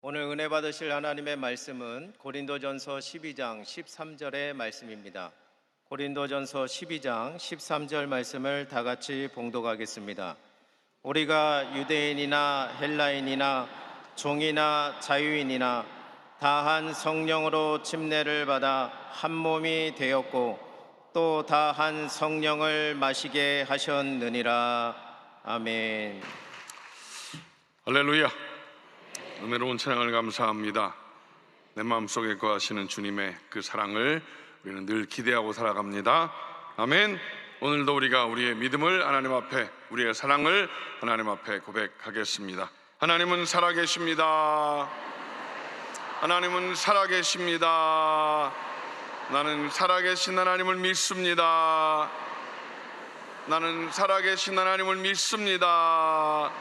오늘 은혜 받으실 하나님의 말씀은 고린도전서 12장 13절의 말씀입니다. 고린도전서 12장 13절 말씀을 다 같이 봉독하겠습니다. 우리가 유대인이나 헬라인이나 종이나 자유인이나 다 한 성령으로 침례를 받아 한 몸이 되었고 또 다 한 성령을 마시게 하셨느니라. 아멘. 할렐루야. 은혜로운 찬양을 감사합니다. 내 마음속에 거하시는 주님의 그 사랑을 우리는 늘 기대하고 살아갑니다. 아멘. 오늘도 우리가 우리의 믿음을 하나님 앞에, 우리의 사랑을 하나님 앞에 고백하겠습니다. 하나님은 살아계십니다. 하나님은 살아계십니다. 나는 살아계신 하나님을 믿습니다. 나는 살아계신 하나님을 믿습니다.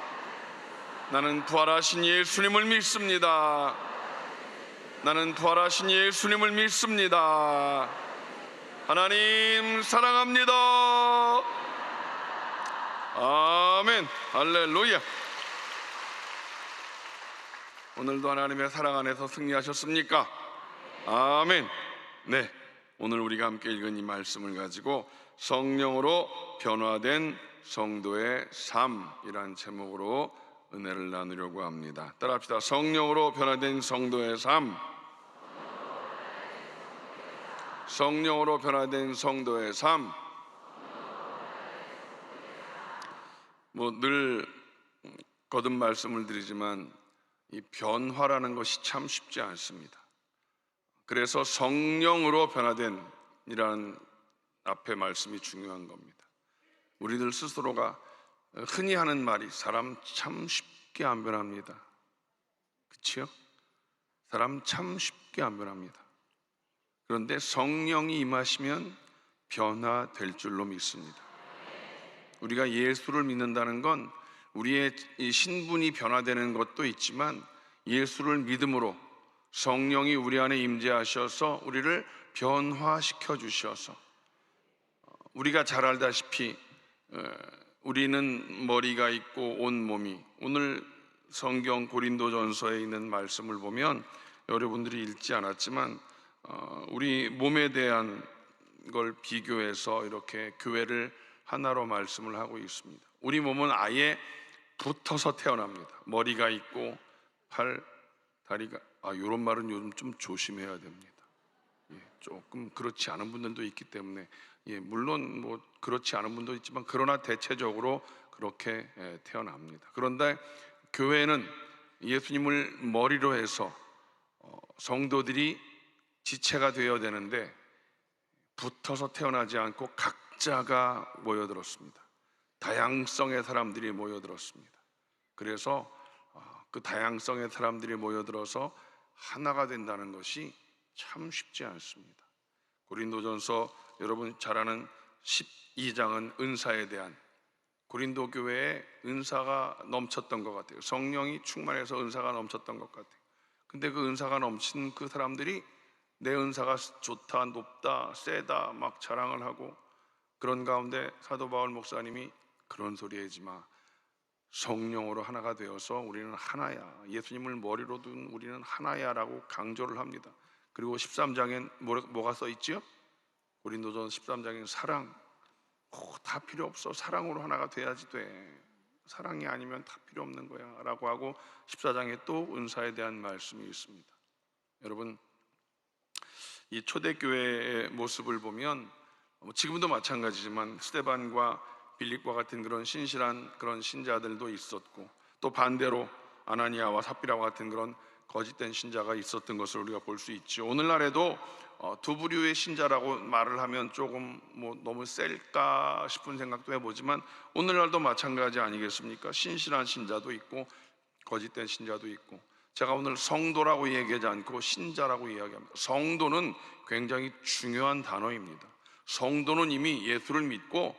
나는 부활하신 예수님을 믿습니다. 나는 부활하신 예수님을 믿습니다. 하나님 사랑합니다. 아멘. 할렐루야. 오늘도 하나님의 사랑 안에서 승리하셨습니까? 아멘. 네, 오늘 우리가 함께 읽은 이 말씀을 가지고 성령으로 변화된 성도의 삶이란 제목으로 은혜를 나누려고 합니다. 따라합시다. 성령으로 변화된 성도의 삶. 성령으로 변화된 성도의 삶. 늘 거듭 말씀을 드리지만 이 변화라는 것이 참 쉽지 않습니다. 그래서 성령으로 변화된 이라는 앞에 말씀이 중요한 겁니다. 우리들 스스로가 흔히 하는 말이 사람 참 쉽게 안 변합니다. 그치요? 사람 참 쉽게 안 변합니다. 그런데 성령이 임하시면 변화될 줄로 믿습니다. 우리가 예수를 믿는다는 건 우리의 이 신분이 변화되는 것도 있지만 예수를 믿음으로 성령이 우리 안에 임재하셔서 우리를 변화시켜 주셔서 우리가 잘 알다시피 우리는 머리가 있고 온 몸이, 오늘 성경 고린도전서에 있는 말씀을 보면 여러분들이 읽지 않았지만 우리 몸에 대한 걸 비교해서 이렇게 교회를 하나로 말씀을 하고 있습니다. 우리 몸은 아예 붙어서 태어납니다. 머리가 있고 팔, 다리가, 이런 말은 요즘 좀 조심해야 됩니다. 조금 그렇지 않은 분들도 있기 때문에, 물론 뭐 그렇지 않은 분도 있지만 그러나 대체적으로 그렇게 태어납니다. 그런데 교회는 예수님을 머리로 해서 성도들이 지체가 되어야 되는데 붙어서 태어나지 않고 각자가 모여들었습니다. 다양성의 사람들이 모여들었습니다. 그래서 그 다양성의 사람들이 모여들어서 하나가 된다는 것이 참 쉽지 않습니다. 고린도전서 여러분 잘 아는 12장은 은사에 대한, 고린도 교회에 은사가 넘쳤던 것 같아요. 성령이 충만해서 은사가 넘쳤던 것 같아요. 근데 그 은사가 넘친 그 사람들이 내 은사가 좋다, 높다, 세다 막 자랑을 하고, 그런 가운데 사도 바울 목사님이 그런 소리 하지 마. 성령으로 하나가 되어서 우리는 하나야. 예수님을 머리로 둔 우리는 하나야 라고 강조를 합니다. 그리고 13장엔 뭐가 써 있죠? 고린도전 13장엔 사랑. 다 필요 없어. 사랑으로 하나가 돼야지 돼. 사랑이 아니면 다 필요 없는 거야 라고 하고 14장에 또 은사에 대한 말씀이 있습니다. 여러분, 이 초대교회의 모습을 보면 지금도 마찬가지지만 스데반과 빌립과 같은 그런 신실한 그런 신자들도 있었고, 또 반대로 아나니아와 삽비라와 같은 그런 거짓된 신자가 있었던 것을 우리가 볼 수 있죠. 오늘날에도 두 부류의 신자라고 말을 하면 조금 너무 셀까 싶은 생각도 해보지만 오늘날도 마찬가지 아니겠습니까? 신실한 신자도 있고 거짓된 신자도 있고. 제가 오늘 성도라고 얘기하지 않고 신자라고 이야기합니다. 성도는 굉장히 중요한 단어입니다. 성도는 이미 예수를 믿고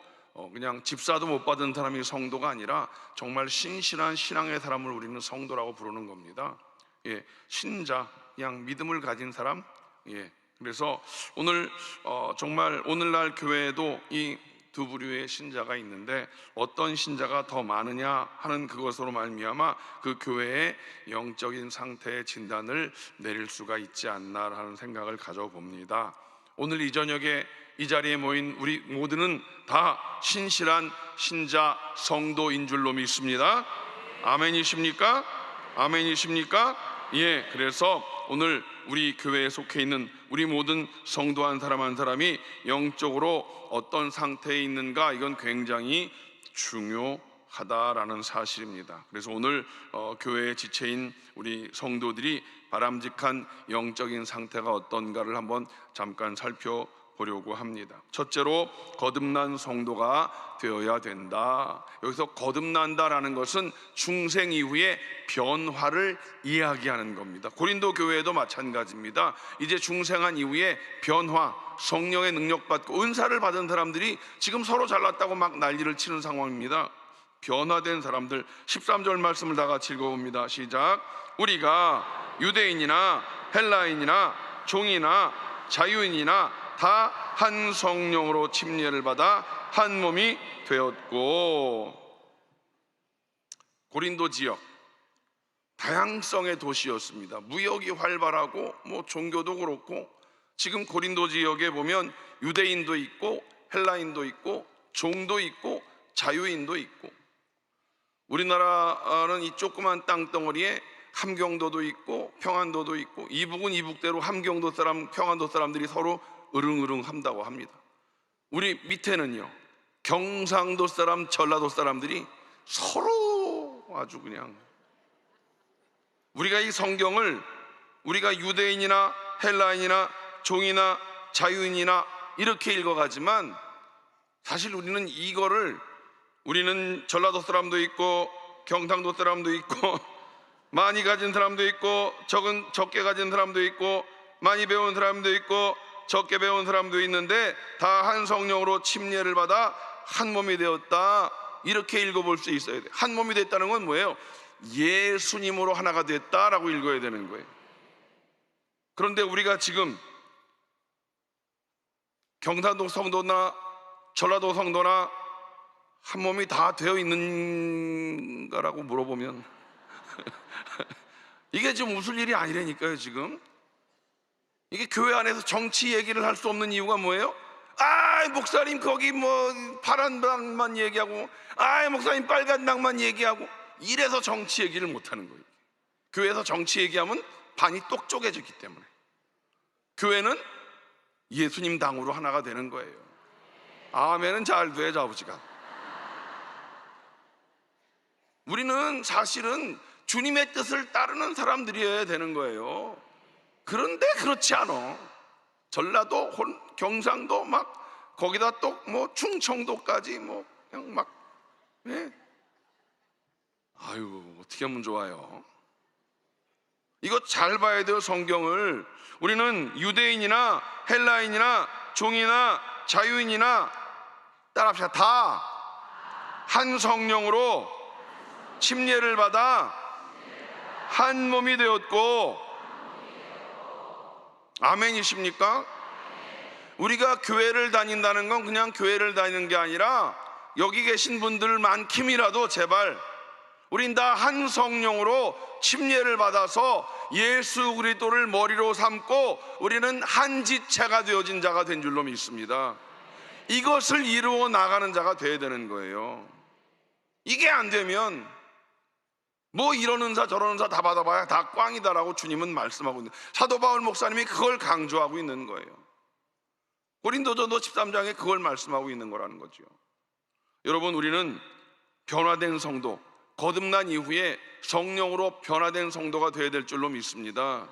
그냥 집사도 못 받은 사람이 성도가 아니라 정말 신실한 신앙의 사람을 우리는 성도라고 부르는 겁니다. 신자, 그냥 믿음을 가진 사람. 그래서 오늘 정말 오늘날 교회에도 이 두 부류의 신자가 있는데 어떤 신자가 더 많으냐 하는 그것으로 말미암아 그 교회의 영적인 상태의 진단을 내릴 수가 있지 않나라는 생각을 가져봅니다. 오늘 이 저녁에 이 자리에 모인 우리 모두는 다 신실한 신자 성도인 줄로 믿습니다. 아멘이십니까? 아멘이십니까? 예, 그래서 오늘 우리 교회에 속해 있는 우리 모든 성도 한 사람 한 사람이 영적으로 어떤 상태에 있는가, 이건 굉장히 중요하다라는 사실입니다. 그래서 오늘 교회의 지체인 우리 성도들이 바람직한 영적인 상태가 어떤가를 한번 잠깐 살펴보려고 합니다. 첫째로 거듭난 성도가 되어야 된다. 여기서 거듭난다라는 것은 중생 이후의 변화를 이야기하는 겁니다. 고린도 교회에도 마찬가지입니다. 이제 중생한 이후에 변화, 성령의 능력 받고 은사를 받은 사람들이 지금 서로 잘났다고 막 난리를 치는 상황입니다. 변화된 사람들, 13절 말씀을 다 같이 읽어봅니다. 시작. 우리가 유대인이나 헬라인이나 종이나 자유인이나 다 한 성령으로 침례를 받아 한 몸이 되었고. 고린도 지역 다양성의 도시였습니다. 무역이 활발하고 종교도 그렇고, 지금 고린도 지역에 보면 유대인도 있고 헬라인도 있고 종도 있고 자유인도 있고, 우리나라는 이 조그만 땅덩어리에 함경도도 있고 평안도도 있고, 이북은 이북대로 함경도 사람 평안도 사람들이 서로 으릉으릉 한다고 합니다. 우리 밑에는요, 경상도 사람 전라도 사람들이 서로 아주 그냥, 우리가 이 성경을 우리가 유대인이나 헬라인이나 종이나 자유인이나 이렇게 읽어가지만, 사실 우리는 이거를, 우리는 전라도 사람도 있고 경상도 사람도 있고 많이 가진 사람도 있고 적게 가진 사람도 있고 많이 배운 사람도 있고 적게 배운 사람도 있는데 다 한 성령으로 침례를 받아 한 몸이 되었다, 이렇게 읽어볼 수 있어야 돼요. 한 몸이 됐다는 건 뭐예요? 예수님으로 하나가 됐다라고 읽어야 되는 거예요. 그런데 우리가 지금 경상도 성도나 전라도 성도나 한 몸이 다 되어 있는가라고 물어보면 이게 지금 웃을 일이 아니라니까요. 지금 이게 교회 안에서 정치 얘기를 할 수 없는 이유가 뭐예요? 목사님 거기 파란 당만 얘기하고, 목사님 빨간 당만 얘기하고, 이래서 정치 얘기를 못하는 거예요. 교회에서 정치 얘기하면 반이 똑 쪼개졌기 때문에 교회는 예수님 당으로 하나가 되는 거예요. 아멘은 잘 돼, 아버지가. 우리는 사실은 주님의 뜻을 따르는 사람들이어야 되는 거예요. 그런데 그렇지 않아. 전라도, 경상도 막 거기다 또 충청도까지 그냥 막, 네? 아유, 어떻게 하면 좋아요? 이거 잘 봐야 돼요, 성경을. 우리는 유대인이나 헬라인이나 종이나 자유인이나, 따라합시다, 다 한 성령으로 침례를 받아 한 몸이 되었고. 아멘이십니까? 우리가 교회를 다닌다는 건 그냥 교회를 다니는 게 아니라, 여기 계신 분들만큼이라도 제발 우린 다 한 성령으로 침례를 받아서 예수 그리스도를 머리로 삼고 우리는 한 지체가 되어진 자가 된 줄로 믿습니다. 이것을 이루어 나가는 자가 되어야 되는 거예요. 이게 안 되면 이런 은사 저런 은사 다 받아봐야 다 꽝이다라고 주님은 말씀하고 있는, 사도 바울 목사님이 그걸 강조하고 있는 거예요. 고린도전서 13장에 그걸 말씀하고 있는 거라는 거죠. 여러분, 우리는 변화된 성도, 거듭난 이후에 성령으로 변화된 성도가 되어야 될 줄로 믿습니다.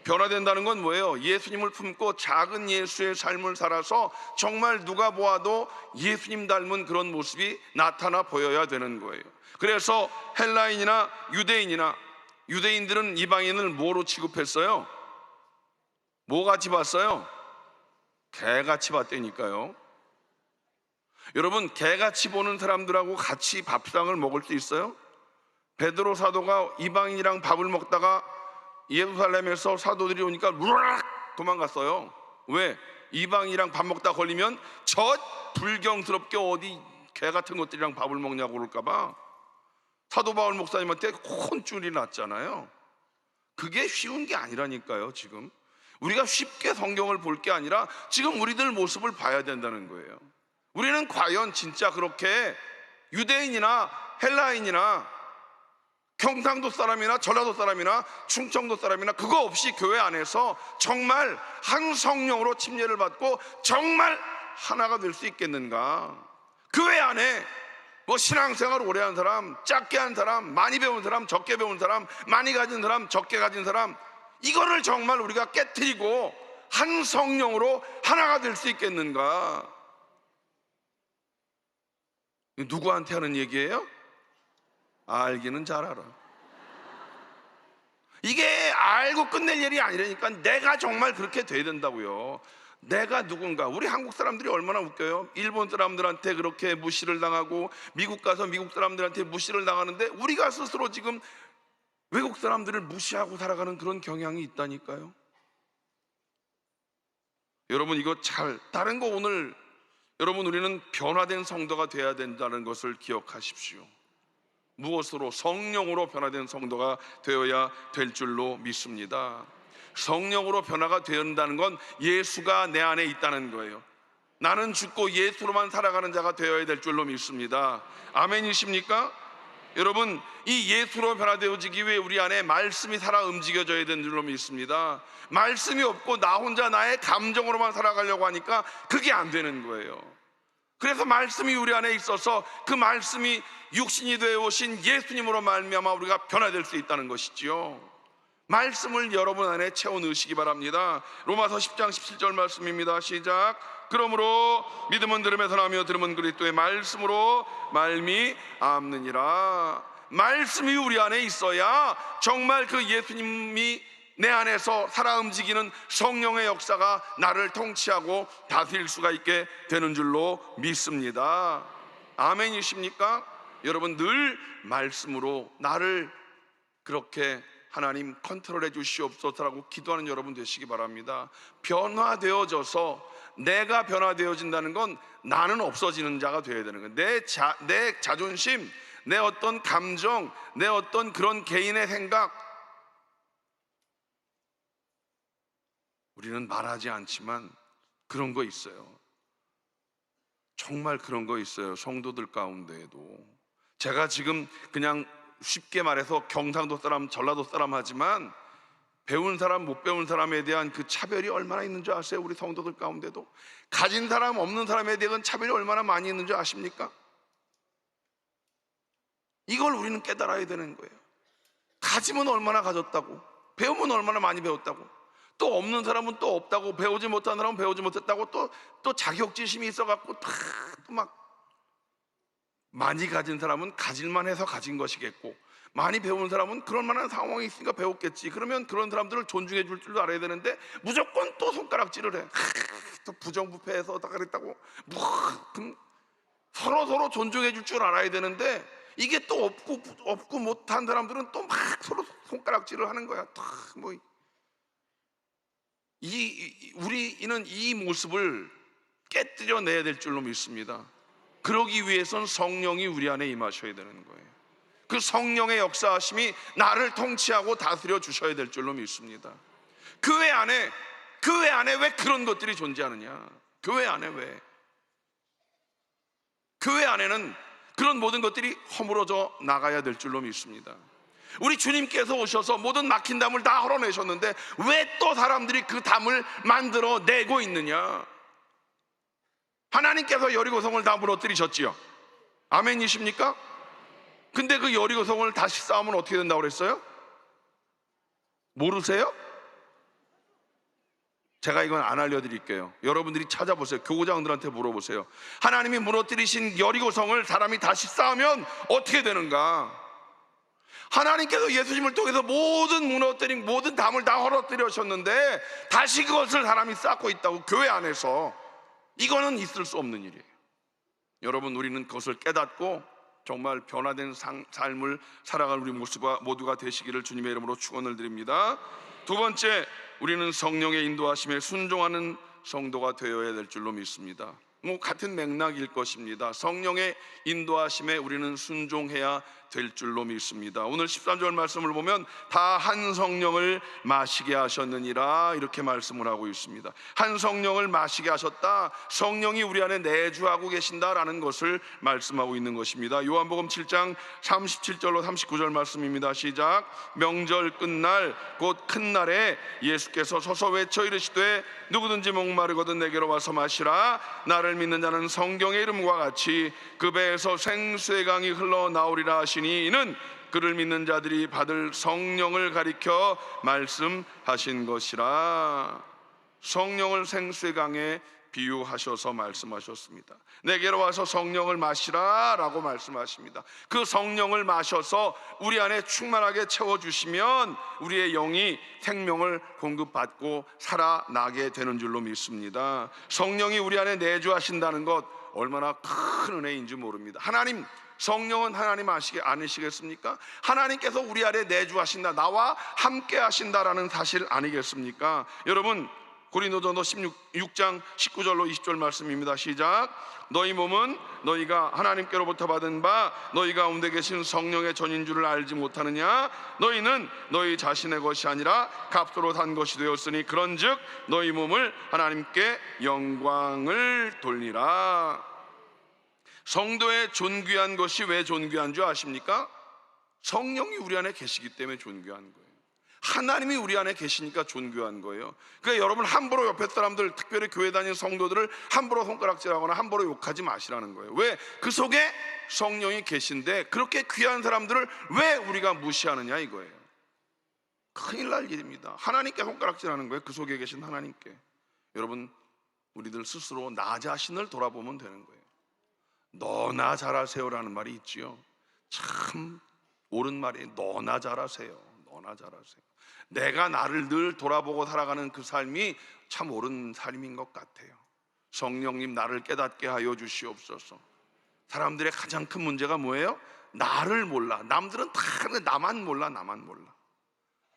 변화된다는 건 뭐예요? 예수님을 품고 작은 예수의 삶을 살아서 정말 누가 보아도 예수님 닮은 그런 모습이 나타나 보여야 되는 거예요. 그래서 헬라인이나 유대인이나, 유대인들은 이방인을 뭐로 취급했어요? 뭐같이 봤어요? 개같이 봤다니까요. 여러분, 개같이 보는 사람들하고 같이 밥상을 먹을 수 있어요? 베드로 사도가 이방인이랑 밥을 먹다가 예루살렘에서 사도들이 오니까 루락 도망갔어요. 왜? 이방이랑 밥 먹다 걸리면 저 불경스럽게 어디 개 같은 것들이랑 밥을 먹냐고 그럴까봐 사도 바울 목사님한테 혼쭐이 났잖아요. 그게 쉬운 게 아니라니까요. 지금 우리가 쉽게 성경을 볼 게 아니라 지금 우리들 모습을 봐야 된다는 거예요. 우리는 과연 진짜 그렇게 유대인이나 헬라인이나 경상도 사람이나 전라도 사람이나 충청도 사람이나 그거 없이 교회 안에서 정말 한 성령으로 침례를 받고 정말 하나가 될 수 있겠는가? 교회 안에 뭐 신앙생활 오래 한 사람, 짧게 한 사람, 많이 배운 사람, 적게 배운 사람, 많이 가진 사람, 적게 가진 사람, 이거를 정말 우리가 깨트리고 한 성령으로 하나가 될 수 있겠는가? 누구한테 하는 얘기예요? 알기는 잘 알아. 이게 알고 끝낼 일이 아니라니까. 내가 정말 그렇게 돼야 된다고요. 내가 누군가. 우리 한국 사람들이 얼마나 웃겨요. 일본 사람들한테 그렇게 무시를 당하고 미국 가서 미국 사람들한테 무시를 당하는데 우리가 스스로 지금 외국 사람들을 무시하고 살아가는 그런 경향이 있다니까요. 여러분 이거 다른 거 오늘 여러분 우리는 변화된 성도가 돼야 된다는 것을 기억하십시오. 무엇으로? 성령으로 변화된 성도가 되어야 될 줄로 믿습니다. 성령으로 변화가 된다는 건 예수가 내 안에 있다는 거예요. 나는 죽고 예수로만 살아가는 자가 되어야 될 줄로 믿습니다. 아멘이십니까? 여러분 이 예수로 변화되어지기 위해 우리 안에 말씀이 살아 움직여져야 되는 줄로 믿습니다. 말씀이 없고 나 혼자 나의 감정으로만 살아가려고 하니까 그게 안 되는 거예요. 그래서 말씀이 우리 안에 있어서 그 말씀이 육신이 되어 오신 예수님으로 말미암아 우리가 변화될 수 있다는 것이지요. 말씀을 여러분 안에 채워 넣으시기 바랍니다. 로마서 10장 17절 말씀입니다. 시작. 그러므로 믿음은 들음에서 나며 들음은 그리스도의 말씀으로 말미암느니라. 말씀이 우리 안에 있어야 정말 그 예수님이 내 안에서 살아 움직이는 성령의 역사가 나를 통치하고 다스릴 수가 있게 되는 줄로 믿습니다. 아멘이십니까? 여러분 늘 말씀으로 나를 그렇게 하나님 컨트롤해 주시옵소서라고 기도하는 여러분 되시기 바랍니다. 변화되어져서 내가 변화되어진다는 건 나는 없어지는 자가 되어야 되는 거예요. 내 자존심, 내 어떤 감정, 내 어떤 그런 개인의 생각, 우리는 말하지 않지만 그런 거 있어요. 정말 그런 거 있어요. 성도들 가운데에도. 제가 지금 그냥 쉽게 말해서 경상도 사람, 전라도 사람 하지만 배운 사람, 못 배운 사람에 대한 그 차별이 얼마나 있는 줄 아세요? 우리 성도들 가운데도. 가진 사람, 없는 사람에 대한 차별이 얼마나 많이 있는 줄 아십니까? 이걸 우리는 깨달아야 되는 거예요. 가지면 얼마나 가졌다고, 배우면 얼마나 많이 배웠다고, 또 없는 사람은 또 없다고, 배우지 못한 사람은 배우지 못했다고, 또 자격지심이 있어갖고 또 막 많이 가진 사람은 가질만 해서 가진 것이겠고, 많이 배운 사람은 그런 만한 상황이 있으니까 배웠겠지. 그러면 그런 사람들을 존중해 줄 줄도 알아야 되는데 무조건 또 손가락질을 해. 또 부정부패해서 다 그랬다고. 서로 존중해 줄 줄 알아야 되는데 이게 또 없고 못한 사람들은 또 막 서로 손가락질을 하는 거야. 우리는 이 모습을 깨뜨려내야 될 줄로 믿습니다. 그러기 위해선 성령이 우리 안에 임하셔야 되는 거예요. 그 성령의 역사하심이 나를 통치하고 다스려 주셔야 될 줄로 믿습니다. 교회 안에 왜 그런 것들이 존재하느냐? 교회 안에 왜? 교회 안에는 그런 모든 것들이 허물어져 나가야 될 줄로 믿습니다. 우리 주님께서 오셔서 모든 막힌 담을 다 헐어내셨는데 왜 또 사람들이 그 담을 만들어 내고 있느냐? 하나님께서 여리고성을 다 무너뜨리셨지요. 아멘이십니까? 근데 그 여리고성을 다시 쌓으면 어떻게 된다고 그랬어요? 모르세요? 제가 이건 안 알려드릴게요. 여러분들이 찾아보세요. 교구장들한테 물어보세요. 하나님이 무너뜨리신 여리고성을 사람이 다시 쌓으면 어떻게 되는가? 하나님께서 예수님을 통해서 모든 담을 다 헐어뜨리셨는데 다시 그것을 사람이 쌓고 있다고, 교회 안에서. 이거는 있을 수 없는 일이에요. 여러분, 우리는 그것을 깨닫고 정말 변화된 삶을 살아갈 우리 모두가 되시기를 주님의 이름으로 축원을 드립니다. 두 번째, 우리는 성령의 인도하심에 순종하는 성도가 되어야 될 줄로 믿습니다. 같은 맥락일 것입니다. 성령의 인도하심에 우리는 순종해야 될 줄로 믿습니다. 오늘 13절 말씀을 보면 다 한 성령을 마시게 하셨느니라 이렇게 말씀을 하고 있습니다. 한 성령을 마시게 하셨다, 성령이 우리 안에 내주하고 계신다라는 것을 말씀하고 있는 것입니다. 요한복음 7장 37절로 39절 말씀입니다. 시작. 명절 끝날 곧 큰 날에 예수께서 서서 외쳐 이르시되 누구든지 목마르거든 내게로 와서 마시라. 나를 믿는 자는 성경의 이름과 같이 그 배에서 생수의 강이 흘러나오리라 하시니 이는 그를 믿는 자들이 받을 성령을 가리켜 말씀하신 것이라. 성령을 생수의 강에 비유하셔서 말씀하셨습니다. 내게로 와서 성령을 마시라 라고 말씀하십니다. 그 성령을 마셔서 우리 안에 충만하게 채워주시면 우리의 영이 생명을 공급받고 살아나게 되는 줄로 믿습니다. 성령이 우리 안에 내주하신다는 것 얼마나 큰 은혜인지 모릅니다. 하나님, 성령은 하나님 아니시겠습니까? 하나님께서 우리 안에 내주하신다, 나와 함께 하신다라는 사실 아니겠습니까? 여러분, 고린도전서 16장 19절로 20절 말씀입니다. 시작. 너희 몸은 너희가 하나님께로부터 받은 바 너희 가운데 계신 성령의 전인 줄을 알지 못하느냐? 너희는 너희 자신의 것이 아니라 값으로 산 것이 되었으니 그런즉 너희 몸을 하나님께 영광을 돌리라. 성도의 존귀한 것이 왜 존귀한 줄 아십니까? 성령이 우리 안에 계시기 때문에 존귀한 거예요. 하나님이 우리 안에 계시니까 존귀한 거예요. 그러니까 여러분, 함부로 옆에 사람들, 특별히 교회 다니는 성도들을 함부로 손가락질하거나 함부로 욕하지 마시라는 거예요. 왜? 그 속에 성령이 계신데 그렇게 귀한 사람들을 왜 우리가 무시하느냐 이거예요. 큰일 날 일입니다. 하나님께 손가락질하는 거예요. 그 속에 계신 하나님께. 여러분, 우리들 스스로 나 자신을 돌아보면 되는 거예요. 너나 잘하세요라는 말이 있지요. 참 옳은 말이에요. 너나 잘하세요. 너나 잘하세요. 내가 나를 늘 돌아보고 살아가는 그 삶이 참 옳은 삶인 것 같아요. 성령님, 나를 깨닫게 하여 주시옵소서. 사람들의 가장 큰 문제가 뭐예요? 나를 몰라. 남들은 다 나만 몰라.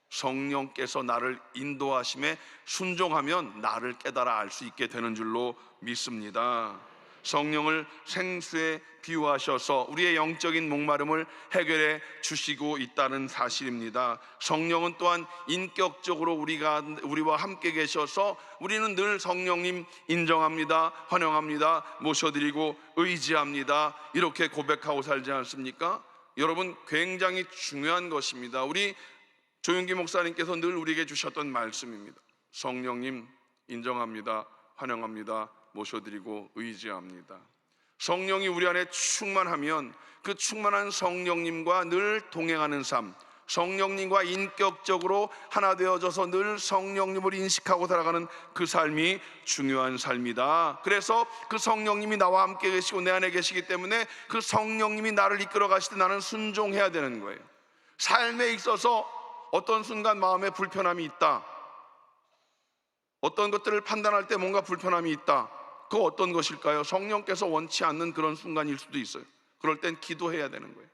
성령께서 나를 인도하심에 순종하면 나를 깨달아 알 수 있게 되는 줄로 믿습니다. 성령을 생수에 비유하셔서 우리의 영적인 목마름을 해결해 주시고 있다는 사실입니다. 성령은 또한 인격적으로 우리와 함께 계셔서 우리는 늘 성령님 인정합니다, 환영합니다, 모셔드리고 의지합니다, 이렇게 고백하고 살지 않습니까? 여러분, 굉장히 중요한 것입니다. 우리 조윤기 목사님께서 늘 우리에게 주셨던 말씀입니다. 성령님 인정합니다, 환영합니다, 모셔드리고 의지합니다. 성령이 우리 안에 충만하면 그 충만한 성령님과 늘 동행하는 삶, 성령님과 인격적으로 하나 되어져서 늘 성령님을 인식하고 살아가는 그 삶이 중요한 삶이다. 그래서 그 성령님이 나와 함께 계시고 내 안에 계시기 때문에 그 성령님이 나를 이끌어 가실 때 나는 순종해야 되는 거예요. 삶에 있어서 어떤 순간 마음에 불편함이 있다, 어떤 것들을 판단할 때 뭔가 불편함이 있다. 그 어떤 것일까요? 성령께서 원치 않는 그런 순간일 수도 있어요. 그럴 땐 기도해야 되는 거예요.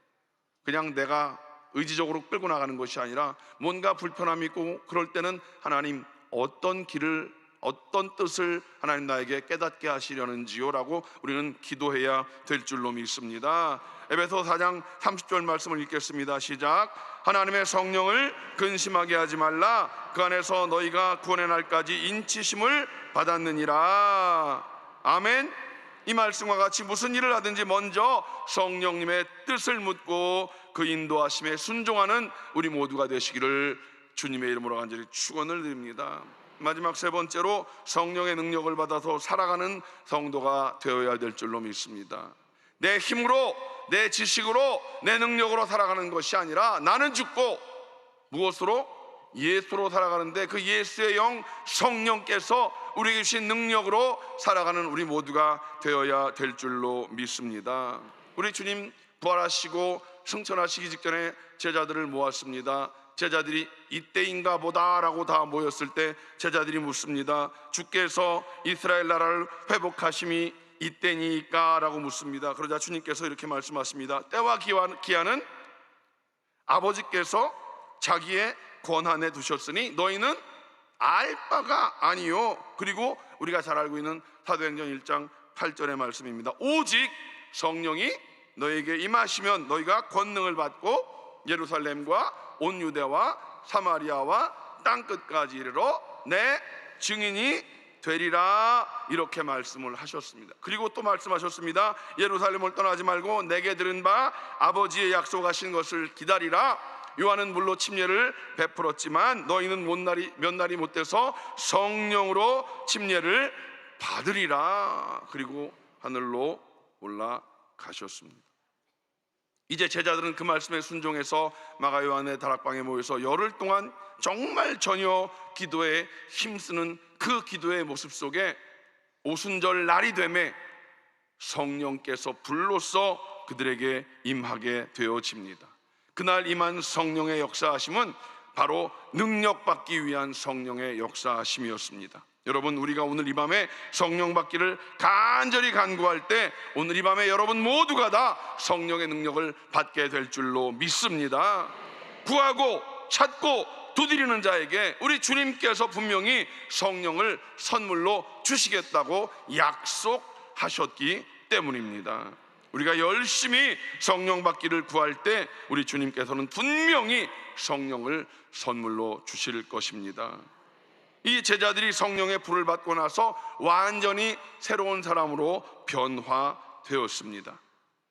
그냥 내가 의지적으로 끌고 나가는 것이 아니라 뭔가 불편함이 있고 그럴 때는 하나님, 어떤 길을, 어떤 뜻을 하나님 나에게 깨닫게 하시려는지요 라고 우리는 기도해야 될 줄로 믿습니다. 에베소 4장 30절 말씀을 읽겠습니다. 시작. 하나님의 성령을 근심하게 하지 말라. 그 안에서 너희가 구원의 날까지 인치심을 받았느니라. 아멘. 이 말씀과 같이 무슨 일을 하든지 먼저 성령님의 뜻을 묻고 그 인도하심에 순종하는 우리 모두가 되시기를 주님의 이름으로 간절히 축원을 드립니다. 마지막 세 번째로, 성령의 능력을 받아서 살아가는 성도가 되어야 될 줄로 믿습니다. 내 힘으로, 내 지식으로, 내 능력으로 살아가는 것이 아니라 나는 죽고 무엇으로? 예수로 살아가는데 그 예수의 영 성령께서 우리에게 주신 능력으로 살아가는 우리 모두가 되어야 될 줄로 믿습니다. 우리 주님 부활하시고 승천하시기 직전에 제자들을 모았습니다. 제자들이 이때인가 보다 라고 다 모였을 때 제자들이 묻습니다. 주께서 이스라엘 나라를 회복하심이 이때니까 라고 묻습니다. 그러자 주님께서 이렇게 말씀하십니다. 때와 기한은 아버지께서 자기의 권한에 두셨으니 너희는 알 바가 아니요, 그리고 우리가 잘 알고 있는 사도행전 1장 8절의 말씀입니다. 오직 성령이 너에게 임하시면 너희가 권능을 받고 예루살렘과 온 유대와 사마리아와 땅끝까지 이르러 내 증인이 되리라, 이렇게 말씀을 하셨습니다. 그리고 또 말씀하셨습니다. 예루살렘을 떠나지 말고 내게 들은 바 아버지의 약속하신 것을 기다리라. 요한은 물로 침례를 베풀었지만 너희는 몇 날이 못 돼서 성령으로 침례를 받으리라. 그리고 하늘로 올라가셨습니다. 이제 제자들은 그 말씀에 순종해서 마가 요한의 다락방에 모여서 열흘 동안 정말 전혀 기도에 힘쓰는 그 기도의 모습 속에 오순절 날이 되매 성령께서 불로써 그들에게 임하게 되어집니다. 그날 임한 성령의 역사하심은 바로 능력받기 위한 성령의 역사하심이었습니다. 여러분, 우리가 오늘 이 밤에 성령 받기를 간절히 간구할 때 오늘 이 밤에 여러분 모두가 다 성령의 능력을 받게 될 줄로 믿습니다. 구하고 찾고 두드리는 자에게 우리 주님께서 분명히 성령을 선물로 주시겠다고 약속하셨기 때문입니다. 우리가 열심히 성령 받기를 구할 때 우리 주님께서는 분명히 성령을 선물로 주실 것입니다. 이 제자들이 성령의 불을 받고 나서 완전히 새로운 사람으로 변화되었습니다.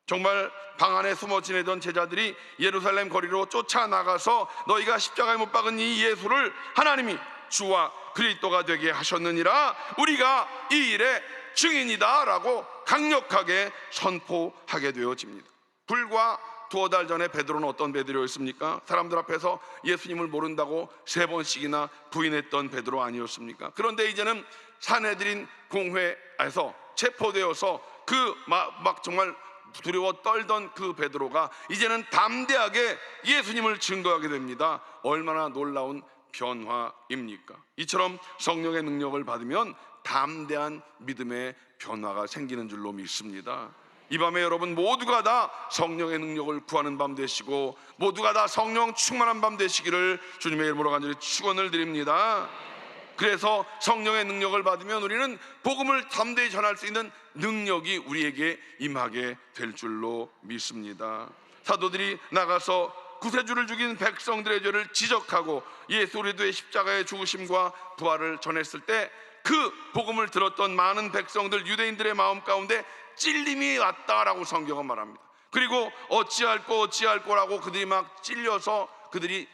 정말 방 안에 숨어 지내던 제자들이 예루살렘 거리로 쫓아나가서 너희가 십자가에 못 박은 이 예수를 하나님이 주와 그리스도가 되게 하셨느니라, 우리가 이 일의 증인이다 라고 강력하게 선포하게 되어집니다. 불과 두어 달 전에 베드로는 어떤 베드로였습니까? 사람들 앞에서 예수님을 모른다고 3번씩이나 부인했던 베드로 아니었습니까? 그런데 이제는 산헤드린 공회에서 체포되어서 막 정말 두려워 떨던 그 베드로가 이제는 담대하게 예수님을 증거하게 됩니다. 얼마나 놀라운 변화입니까? 이처럼 성령의 능력을 받으면 담대한 믿음의 변화가 생기는 줄로 믿습니다. 이 밤에 여러분 모두가 다 성령의 능력을 구하는 밤 되시고 모두가 다 성령 충만한 밤 되시기를 주님의 이름으로 간절히 축원을 드립니다. 그래서 성령의 능력을 받으면 우리는 복음을 담대히 전할 수 있는 능력이 우리에게 임하게 될 줄로 믿습니다. 사도들이 나가서 구세주를 죽인 백성들의 죄를 지적하고 예수 그리스도의 십자가의 죽으심과 부활을 전했을 때 그 복음을 들었던 많은 백성들, 유대인들의 마음 가운데 찔림이 왔다라고 성경은 말합니다. 그리고 어찌할 거라고 그들이 막 찔려서 그들이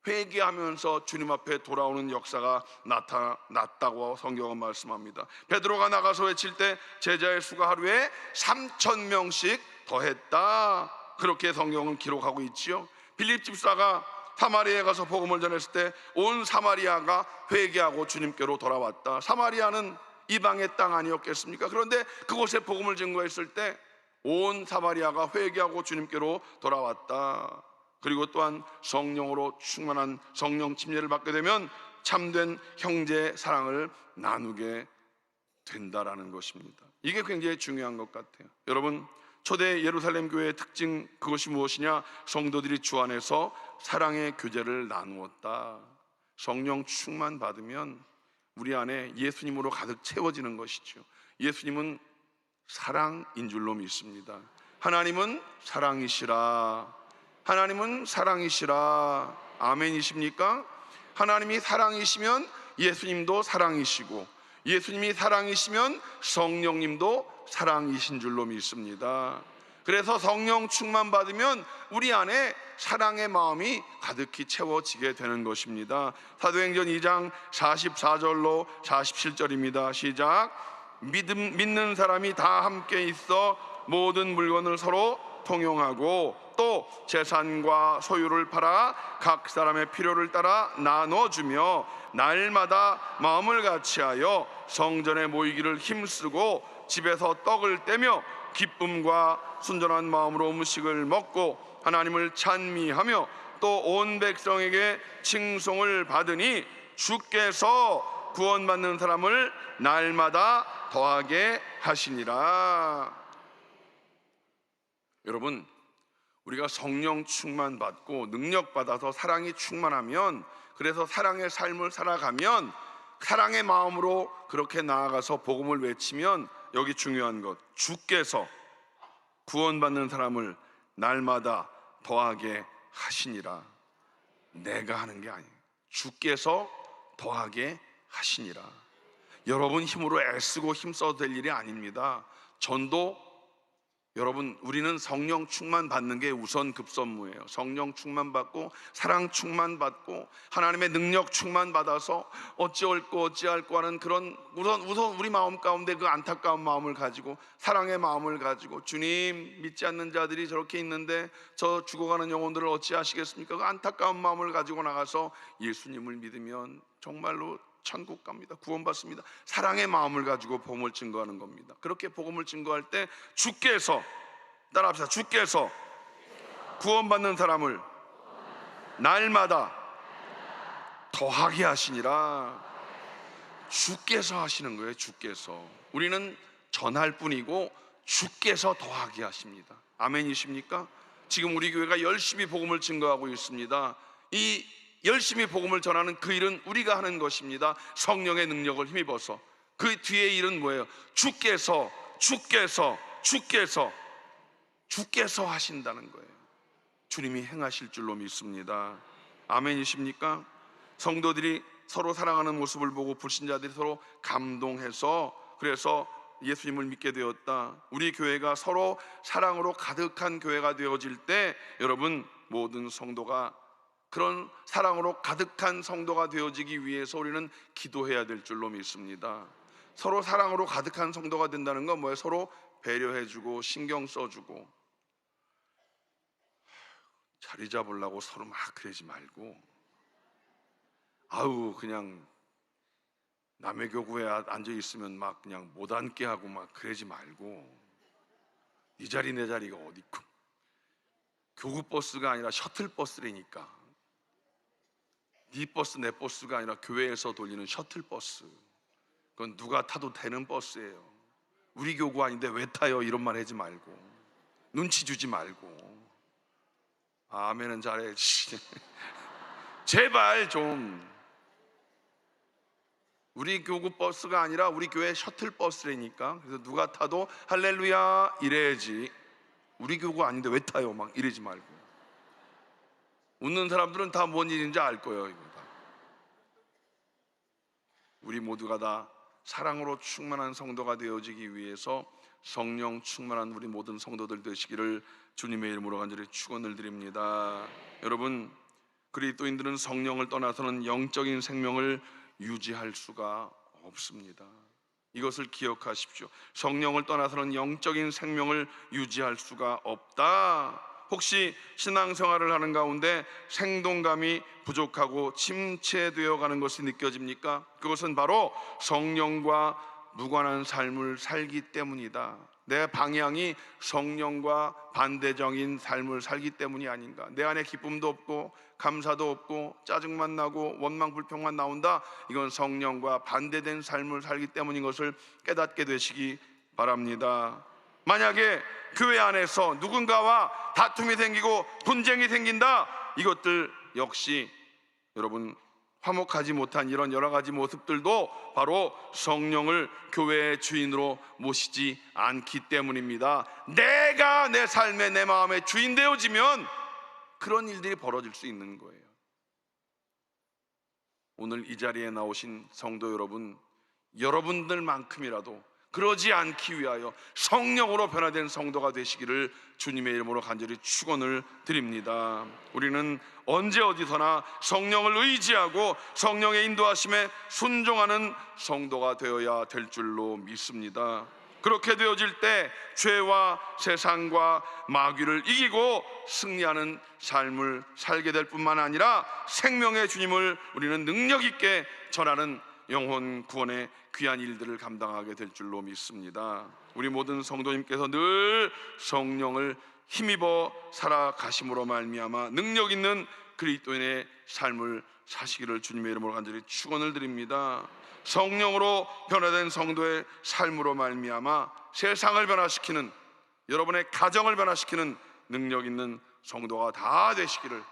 회개하면서 주님 앞에 돌아오는 역사가 나타났다고 성경은 말씀합니다. 베드로가 나가서 외칠 때 제자의 수가 하루에 3,000명씩 더했다, 그렇게 성경은 기록하고 있지요. 빌립 집사가 사마리아에 가서 복음을 전했을 때 온 사마리아가 회개하고 주님께로 돌아왔다. 사마리아는 이방의 땅 아니었겠습니까? 그런데 그곳에 복음을 증거했을 때 온 사마리아가 회개하고 주님께로 돌아왔다. 그리고 또한 성령으로 충만한 성령 침례를 받게 되면 참된 형제 사랑을 나누게 된다라는 것입니다. 이게 굉장히 중요한 것 같아요. 여러분, 초대 예루살렘 교회의 특징, 그것이 무엇이냐? 성도들이 주 안에서 사랑의 교제를 나누었다. 성령 충만 받으면 우리 안에 예수님으로 가득 채워지는 것이죠. 예수님은 사랑인 줄로 믿습니다. 하나님은 사랑이시라. 하나님은 사랑이시라. 아멘이십니까? 하나님이 사랑이시면 예수님도 사랑이시고, 예수님이 사랑이시면 성령님도 사랑이신 줄로 믿습니다. 그래서 성령 충만 받으면 우리 안에 사랑의 마음이 가득히 채워지게 되는 것입니다. 사도행전 2장 44절로 47절입니다. 시작. 믿는 사람이 다 함께 있어 모든 물건을 서로 통용하고 또 재산과 소유를 팔아 각 사람의 필요를 따라 나눠주며 날마다 마음을 같이하여 성전에 모이기를 힘쓰고 집에서 떡을 떼며 기쁨과 순전한 마음으로 음식을 먹고 하나님을 찬미하며 또 온 백성에게 칭송을 받으니 주께서 구원받는 사람을 날마다 더하게 하시니라. 여러분, 우리가 성령 충만 받고 능력 받아서 사랑이 충만하면, 그래서 사랑의 삶을 살아가면 사랑의 마음으로 그렇게 나아가서 복음을 외치면, 여기 중요한 것, 주께서 구원받는 사람을 날마다 더하게 하시니라. 내가 하는 게 아니에요. 주께서 더하게 하시니라. 여러분 힘으로 애쓰고 힘써도 될 일이 아닙니다. 전도, 여러분, 우리는 성령 충만 받는 게 우선 급선무예요. 성령 충만 받고 사랑 충만 받고 하나님의 능력 충만 받아서 어찌할꼬 어찌할꼬 하는 그런 우선 우리 마음 가운데 그 안타까운 마음을 가지고, 사랑의 마음을 가지고, 주님, 믿지 않는 자들이 저렇게 있는데 저 죽어가는 영혼들을 어찌하시겠습니까? 그 안타까운 마음을 가지고 나가서 예수님을 믿으면 정말로 천국 갑니다. 구원받습니다. 사랑의 마음을 가지고 복음을 증거하는 겁니다. 그렇게 복음을 증거할 때 주께서, 따라합시다, 주께서 구원받는 사람을 날마다 더하게 하시니라. 주께서 하시는 거예요. 주께서. 우리는 전할 뿐이고 주께서 더하게 하십니다. 아멘이십니까? 지금 우리 교회가 열심히 복음을 증거하고 있습니다. 이 열심히 복음을 전하는 그 일은 우리가 하는 것입니다. 성령의 능력을 힘입어서. 그 뒤에 일은 뭐예요? 주께서 하신다는 거예요. 주님이 행하실 줄로 믿습니다. 아멘이십니까? 성도들이 서로 사랑하는 모습을 보고 불신자들이 서로 감동해서, 그래서 예수님을 믿게 되었다. 우리 교회가 서로 사랑으로 가득한 교회가 되어질 때, 여러분, 모든 성도가 그런 사랑으로 가득한 성도가 되어지기 위해서 우리는 기도해야 될 줄로 믿습니다. 서로 사랑으로 가득한 성도가 된다는 건 뭐예요? 서로 배려해주고 신경 써주고. 자리 잡으려고 서로 막 그러지 말고, 그냥 남의 교구에 앉아 있으면 막 그냥 못 앉게 하고 막 그러지 말고, 네 자리 내 자리가 어디 있고, 교구 버스가 아니라 셔틀 버스라니까. 네 버스 내 버스가 아니라 교회에서 돌리는 셔틀 버스. 그건 누가 타도 되는 버스예요. 우리 교구 아닌데 왜 타요? 이런 말 하지 말고, 눈치 주지 말고. 아멘은 잘해. 제발 좀. 우리 교구 버스가 아니라 우리 교회 셔틀 버스라니까. 그래서 누가 타도 할렐루야 이래야지. 우리 교구 아닌데 왜 타요? 막 이러지 말고. 웃는 사람들은 다 뭔 일인지 알 거예요. 이거 다. 우리 모두가 다 사랑으로 충만한 성도가 되어지기 위해서 성령 충만한 우리 모든 성도들 되시기를 주님의 이름으로 간절히 축원을 드립니다. 여러분, 그리스도인들은 성령을 떠나서는 영적인 생명을 유지할 수가 없습니다. 이것을 기억하십시오. 성령을 떠나서는 영적인 생명을 유지할 수가 없다. 혹시 신앙생활을 하는 가운데 생동감이 부족하고 침체되어 가는 것이 느껴집니까? 그것은 바로 성령과 무관한 삶을 살기 때문이다. 내 방향이 성령과 반대적인 삶을 살기 때문이 아닌가. 내 안에 기쁨도 없고 감사도 없고 짜증만 나고 원망 불평만 나온다. 이건 성령과 반대된 삶을 살기 때문인 것을 깨닫게 되시기 바랍니다. 만약에 교회 안에서 누군가와 다툼이 생기고 분쟁이 생긴다, 이것들 역시 여러분 화목하지 못한 이런 여러 가지 모습들도 바로 성령을 교회의 주인으로 모시지 않기 때문입니다. 내가 내 삶의 내 마음의 주인 되어지면 그런 일들이 벌어질 수 있는 거예요. 오늘 이 자리에 나오신 성도 여러분, 여러분들만큼이라도 그러지 않기 위하여 성령으로 변화된 성도가 되시기를 주님의 이름으로 간절히 축원을 드립니다. 우리는 언제 어디서나 성령을 의지하고 성령의 인도하심에 순종하는 성도가 되어야 될 줄로 믿습니다. 그렇게 되어질 때 죄와 세상과 마귀를 이기고 승리하는 삶을 살게 될 뿐만 아니라 생명의 주님을 우리는 능력 있게 전하는 영혼 구원의 귀한 일들을 감당하게 될 줄로 믿습니다. 우리 모든 성도님께서 늘 성령을 힘입어 살아가심으로 말미암아 능력 있는 그리스도인의 삶을 사시기를 주님의 이름으로 간절히 축원을 드립니다. 성령으로 변화된 성도의 삶으로 말미암아 세상을 변화시키는, 여러분의 가정을 변화시키는 능력 있는 성도가 다 되시기를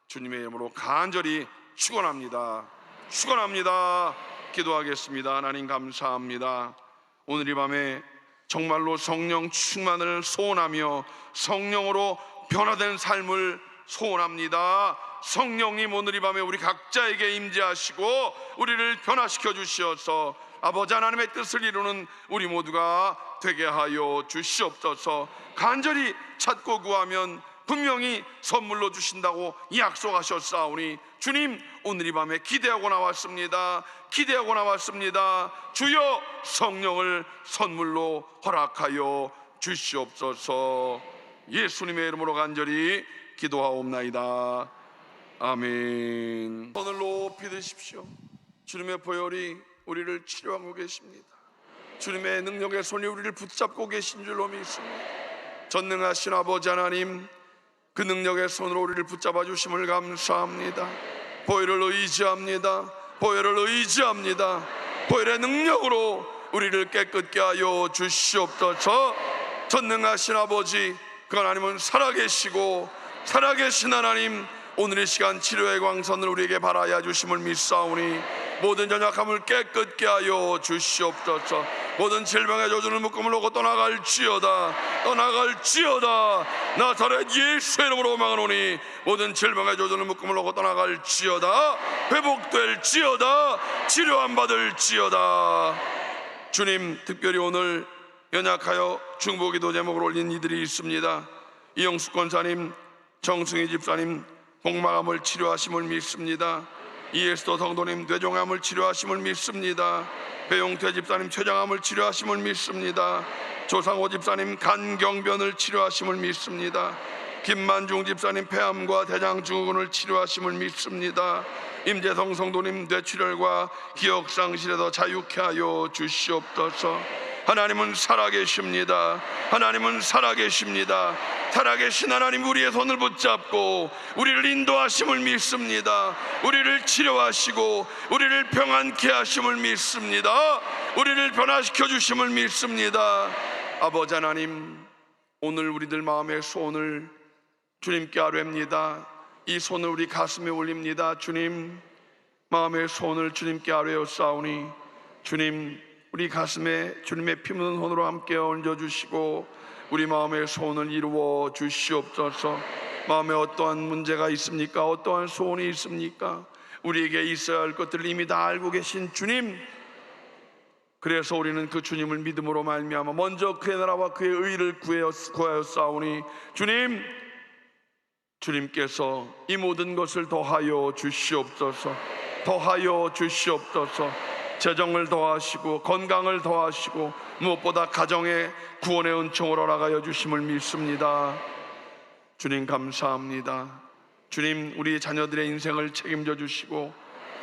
주님의 이름으로 간절히 축원합니다. 축원합니다. 기도하겠습니다. 하나님 감사합니다. 오늘 이 밤에 정말로 성령 충만을 소원하며 성령으로 변화된 삶을 소원합니다. 성령님, 오늘 이 밤에 우리 각자에게 임재하시고 우리를 변화시켜 주시어서 아버지 하나님의 뜻을 이루는 우리 모두가 되게 하여 주시옵소서. 간절히 찾고 구하면 분명히 선물로 주신다고 약속하셨사오니 주님, 오늘 이 밤에 기대하고 나왔습니다. 기대하고 나왔습니다. 주여, 성령을 선물로 허락하여 주시옵소서. 예수님의 이름으로 간절히 기도하옵나이다. 아멘. 손을 높이 드십시오. 주님의 보혈이 우리를 치료하고 계십니다. 주님의 능력의 손이 우리를 붙잡고 계신 줄로 믿습니다. 전능하신 아버지 하나님, 그 능력의 손으로 우리를 붙잡아 주심을 감사합니다. 보혈을 의지합니다. 보혈을 의지합니다. 보혈의 능력으로 우리를 깨끗게 하여 주시옵소서. 전능하신 아버지, 그 하나님은 살아계시고 살아계신 하나님, 오늘 이 시간 치료의 광선을 우리에게 발하여 주심을 믿사오니 모든 연약함을 깨끗게 하여 주시옵소서. 모든 질병의 조준을 묶음을 놓고 떠나갈지어다. 떠나갈지어다. 나사렛 예수의 이름으로 망하노니 모든 질병의 조준을 묶음을 놓고 떠나갈지어다. 회복될지어다. 치료 안 받을지어다. 주님, 특별히 오늘 연약하여 중보기도 제목을 올린 이들이 있습니다. 이영숙 권사님, 정승희 집사님 복막암을 치료하심을 믿습니다. 이에스도 성도님 뇌종암을 치료하심을 믿습니다. 배용태 집사님 췌장암을 치료하심을 믿습니다. 조상호 집사님 간경변을 치료하심을 믿습니다. 김만중 집사님 폐암과 대장증후군을 치료하심을 믿습니다. 임재성 성도님 뇌출혈과 기억상실에서 자유케 하여 주시옵소서. 하나님은 살아계십니다. 하나님은 살아계십니다. 살아계신 하나님, 우리의 손을 붙잡고 우리를 인도하심을 믿습니다. 우리를 치료하시고 우리를 평안케 하심을 믿습니다. 우리를 변화시켜 주심을 믿습니다. 아버지 하나님, 오늘 우리들 마음의 소원을 주님께 아뢰옵니다. 이 손을 우리 가슴에 올립니다. 주님, 마음의 소원을 주님께 아뢰었사오니 주님, 우리 가슴에 주님의 피 묻은 손으로 함께 얹어주시고 우리 마음의 소원을 이루어 주시옵소서. 마음에 어떠한 문제가 있습니까? 어떠한 소원이 있습니까? 우리에게 있어야 할 것들을 이미 다 알고 계신 주님, 그래서 우리는 그 주님을 믿음으로 말미암아 먼저 그의 나라와 그의 의를 구하였사오니 주님, 주님께서 이 모든 것을 더하여 주시옵소서. 더하여 주시옵소서. 재정을 더하시고 건강을 더하시고 무엇보다 가정의 구원의 은총을 허락하여 주심을 믿습니다. 주님 감사합니다. 주님, 우리 자녀들의 인생을 책임져 주시고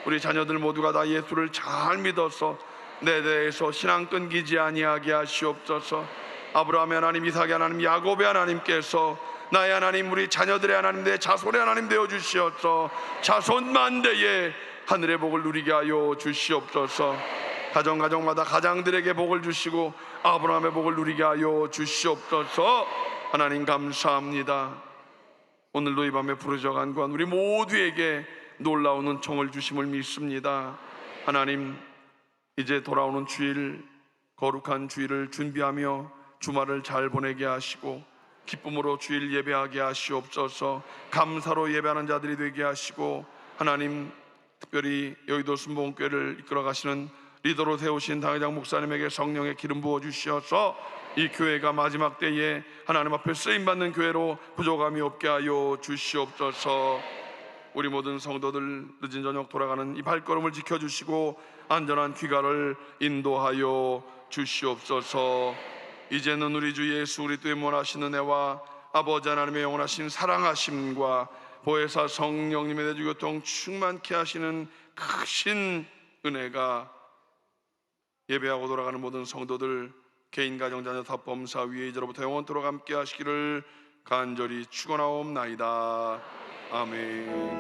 우리 자녀들 모두가 다 예수를 잘 믿어서 내 대해서 신앙 끊기지 아니하게 하시옵소서. 아브라함의 하나님, 이삭의 하나님, 야곱의 하나님께서 나의 하나님, 우리 자녀들의 하나님, 내 자손의 하나님 되어 주시옵소서. 자손 만대에 하늘의 복을 누리게 하여 주시옵소서. 가정마다 가장들에게 복을 주시고 아브라함의 복을 누리게 하여 주시옵소서. 하나님 감사합니다. 오늘도 이 밤에 부르짖어 간구한 우리 모두에게 놀라운 은총을 주심을 믿습니다. 하나님, 이제 돌아오는 주일, 거룩한 주일을 준비하며 주말을 잘 보내게 하시고 기쁨으로 주일 예배하게 하시옵소서. 감사로 예배하는 자들이 되게 하시고 하나님, 특별히 여의도 순복음교회를 이끌어 가시는 리더로 세우신 당회장 목사님에게 성령의 기름 부어 주시어서 이 교회가 마지막 때에 하나님 앞에 쓰임받는 교회로 부족함이 없게 하여 주시옵소서. 우리 모든 성도들 늦은 저녁 돌아가는 이 발걸음을 지켜주시고 안전한 귀가를 인도하여 주시옵소서. 이제는 우리 주 예수 그리스도의 원하시는 은혜와 아버지 하나님의 영원하신 사랑하심과 보혜사 성령님의 내주교통 충만케 하시는 크신 은혜가 예배하고 돌아가는 모든 성도들 개인 가정 자녀 다 범사 위에 이제로부터 영원토록 함께 하시기를 간절히 축원하옵나이다. 아멘.